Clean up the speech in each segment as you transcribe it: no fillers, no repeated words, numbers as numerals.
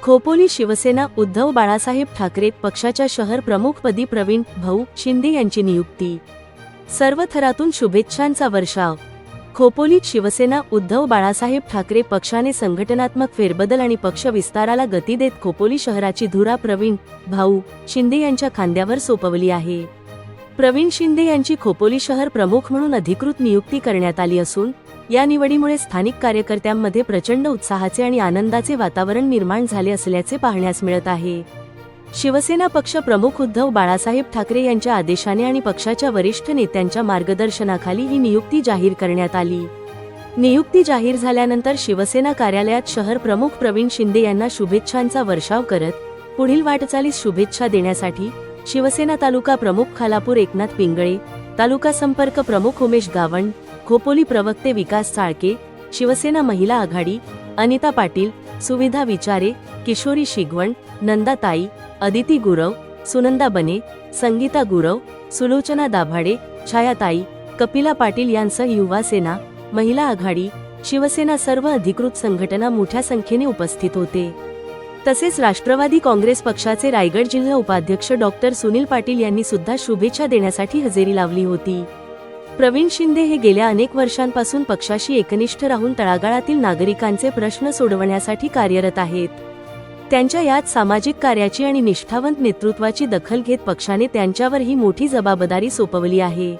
खोपोली शिवसेना उद्धव बाळासाहेब ठाकरे पक्षाच्या शहर प्रमुखपदी प्रवीण भाऊ शिंदे यांची नियुक्ती। सर्व थरातून शुभेच्छांचा वर्षाव। खोपोलीत शिवसेना उद्धव बाळासाहेब ठाकरे पक्षाने संघटनात्मक फेरबदल आणि पक्ष विस्ताराला गती देत खोपोली शहराची धुरा प्रवीण भाऊ शिंदे यांच्या खांद्यावर सोपवली आहे। प्रवीण शिंदे यांची खोपोली शहर प्रमुख म्हणून अधिकृत नियुक्ती करण्यात आली असून या निवडीमुळे स्थानिक कार्यकर्त्यांमध्ये प्रचंड उत्साहाचे आणि आनंदाचे वातावरण निर्माण झाले असल्याचे पाहण्यास मिळत आहे। शिवसेना पक्ष प्रमुख उद्धव बाळासाहेब ठाकरे यांच्या आदेशाने आणि पक्षाच्या वरिष्ठ नेत्यांच्या मार्गदर्शनाखाली ही नियुक्ती जाहीर करण्यात आली। नियुक्ती जाहीर झाल्यानंतर शिवसेना कार्यालयात शहर प्रमुख प्रवीण शिंदे यांना शुभेच्छांचा वर्षाव करत पुढील वाटचालीस शुभेच्छा देण्यासाठी शिवसेना तालुका प्रमुख खालापूर एकनाथ पिंगळे, तालुका संपर्क प्रमुख उमेश गावंड, खोपोली प्रवक्ते विकास चाळके, शिवसेना महिला आघाडी अनिता पाटील, सुविधा विचारे, किशोरी शिगवण, नंदाताई, अदिती गुरव, सुनंदा बने, संगीता गुरव, सुलोचना दाभाडे, छायाताई, कपिला पाटील यांसह युवा सेना, महिला आघाडी, शिवसेना सर्व अधिकृत संघटना मोठ्या संख्येने उपस्थित होते। तसेच राष्ट्रवादी काँग्रेस पक्षाचे रायगड जिल्हा उपाध्यक्ष डॉक्टर सुनील पाटील यांनी सुद्धा शुभेच्छा देण्यासाठी हजेरी लावली होती। प्रवीण शिंदे हे गेल्या अनेक वर्षांपासून पक्षाशी एकनिष्ठ राहून तळागाळातील नागरिकांचे प्रश्न सोडवण्यासाठी कार्यरत आहेत। त्यांच्या यात सामाजिक कार्याची आणि निष्ठावंत नेतृत्वाची दखल घेत पक्षाने त्यांच्यावर ही मोठी जबाबदारी सोपवली आहे।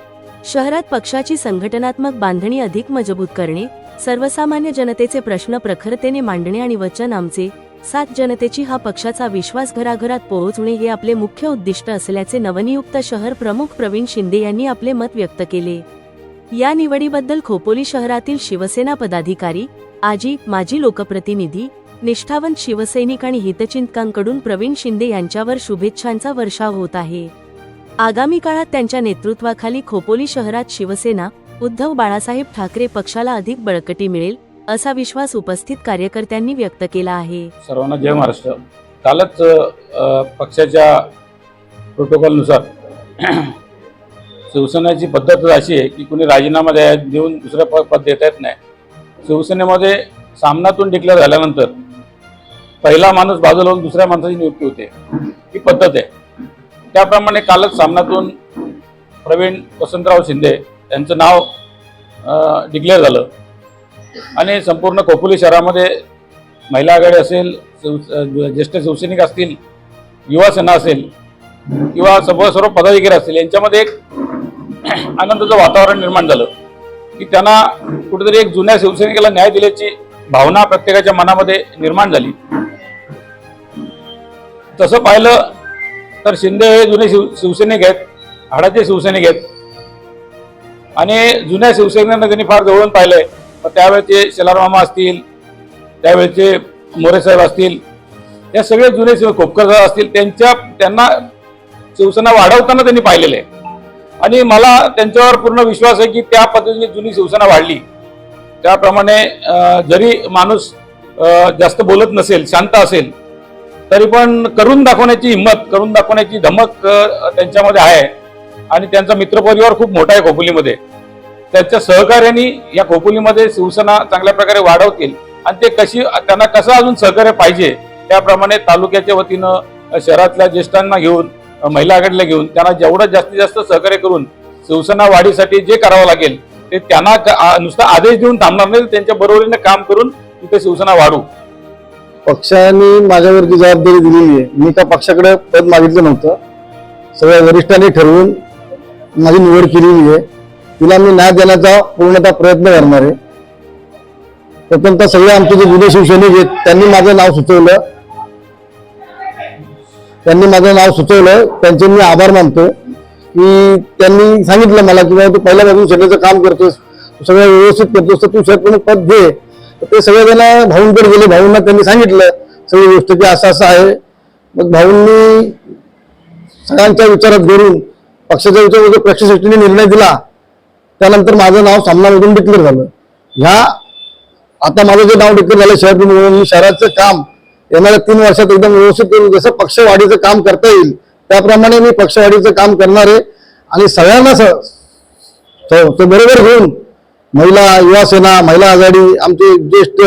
शहरात पक्षाची संघटनात्मक बांधणी अधिक मजबूत करणे, सर्वसामान्य जनतेचे प्रश्न प्रखरतेने मांडणे आणि वचन आमचे साथ जनतेची हा पक्षाचा विश्वास घराघरात पोहोचवणे हे आपले मुख्य उद्दिष्ट असल्याचे नवनियुक्त शहर प्रमुख प्रवीण शिंदे यांनी आपले मत व्यक्त केले। या निवडीबद्दल खोपोली शहरातील शिवसेना पदाधिकारी, माजी लोकप्रतिनिधी, निष्ठावंत शिवसैनिक आणि हितचिंतकांकडून प्रवीण शिंदे यांच्यावर शुभेच्छांचा वर्षाव होत आहे। आगामी काळात त्यांच्या नेतृत्वाखाली खोपोली शहरात शिवसेना उद्धव बाळासाहेब ठाकरे पक्षाला अधिक बळकटी मिळेल असा विश्वास उपस्थित कार्यकर्त्यांनी व्यक्त केला आहे। सर्वांना जय महाराष्ट्र। कालच पक्षाच्या प्रोटोकॉलनुसार शिवसेनेची पद्धत अशी आहे की कुणी राजीनामा देऊन दुसरं पद देता येत नाही। शिवसेनेमध्ये सामनातून डिक्लेअर झाल्यानंतर पहिला माणूस बाजूला होऊन दुसऱ्या माणसाची नियुक्ती होते, ही पद्धत आहे। त्याप्रमाणे कालच सामनातून प्रवीण वसंतराव शिंदे यांचं नाव डिक्लेअर झालं आणि संपूर्ण खोपोली शहरामध्ये महिला आघाडी असेल, ज्येष्ठ शिवसैनिक असतील, युवा सेना असेल किंवा सर्व पदाधिकारी असतील यांच्यामध्ये एक आनंदाचं वातावरण निर्माण झालं की त्यांना कुठेतरी एक जुन्या शिवसैनिकाला न्याय दिल्याची भावना प्रत्येकाच्या मनामध्ये निर्माण झाली। तसं पाहिलं तर शिंदे हे जुने शिवसैनिक आहेत, हाडाचे शिवसैनिक आहेत आणि जुन्या शिवसैनिकांना त्यांनी फार जवळून पाहिलंय। त्यावेळेचे शेलारमामा असतील, त्यावेळेचे मोरेसाहेब असतील, या सगळे जुने खोपकर असतील, त्यांना शिवसेना वाढवताना त्यांनी पाहिलेलं आहे आणि मला त्यांच्यावर पूर्ण विश्वास आहे की त्या पद्धतीने जुनी शिवसेना वाढली। त्याप्रमाणे जरी माणूस जास्त बोलत नसेल, शांत असेल, तरी पण करून दाखवण्याची हिंमत, करून दाखवण्याची धमक त्यांच्यामध्ये आहे आणि त्यांचा मित्रपरिवार खूप मोठा आहे खोपोलीमध्ये। त्यांच्या सहकार्याने या खोपोलीमध्ये शिवसेना चांगल्या प्रकारे वाढवतील आणि ते त्यांना कसं अजून सहकार्य पाहिजे त्याप्रमाणे तालुक्याच्या वतीनं शहरातल्या ज्येष्ठांना घेऊन, महिला आघाडीला घेऊन त्यांना जेवढं जास्तीत जास्त सहकार्य करून शिवसेना वाढीसाठी जे करावं लागेल ते त्यांना नुसता आदेश देऊन थांबणार नाही, त्यांच्या बरोबरीने काम करून तिथे शिवसेना वाढू। पक्षाने माझ्यावरती जबाबदारी दिलेली आहे। मी का पक्षाकडे पद मागितलं नव्हतं, सगळ्या वरिष्ठांनी ठरवून माझी निवड केलेली आहे। तिला मी न्याय देण्याचा पूर्णतः प्रयत्न करणार आहे। प्रथमतः सगळे आमचे जे जुने शिवसैनिक आहेत त्यांनी माझं नाव सुचवलं, त्यांचे मी आभार मानतो की त्यांनी सांगितलं मला की तू पहिल्यापासून सेनेचं काम करतोस, तू सगळं व्यवस्थित करतोस, तर तू शहर प्रमुख पद घे। ते सगळेजण भाऊंकडे गेले, भाऊंना त्यांनी सांगितलं सगळी गोष्ट की असं आहे। मग भाऊंनी सगळ्यांच्या विचारात घेऊन पक्षाच्या विचारात पक्षश्रेष्ठीने निर्णय दिला, त्यानंतर माझं नाव सामनामधून डिक्लेअर झालं। आता माझं जे नाव डिक्लेअर झालं शहर प्रमुख म्हणून, शहराचं काम येणाऱ्या 3 वर्षात एकदम व्यवस्थित करून जसं पक्षवाढीचं काम करता येईल त्याप्रमाणे मी पक्षवाढीचं काम करणार आहे आणि सगळ्यांना ते बरोबर घेऊन महिला, युवा सेना, महिला आघाडी, आमचे ज्येष्ठ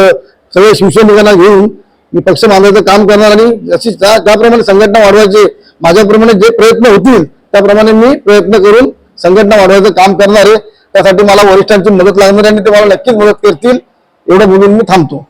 सगळे शिवसैनिकांना घेऊन मी पक्ष बांधायचं काम करणार आणि जशी ज्याप्रमाणे संघटना वाढवायचे माझ्याप्रमाणे जे प्रयत्न होतील त्याप्रमाणे मी प्रयत्न करून संघटना वाढवायचं काम करणार आहे. त्यासाठी मला वरिष्ठांची मदत लागणार आहे आणि ते मला नक्कीच मदत करतील एवढं बोलून मी थांबतो.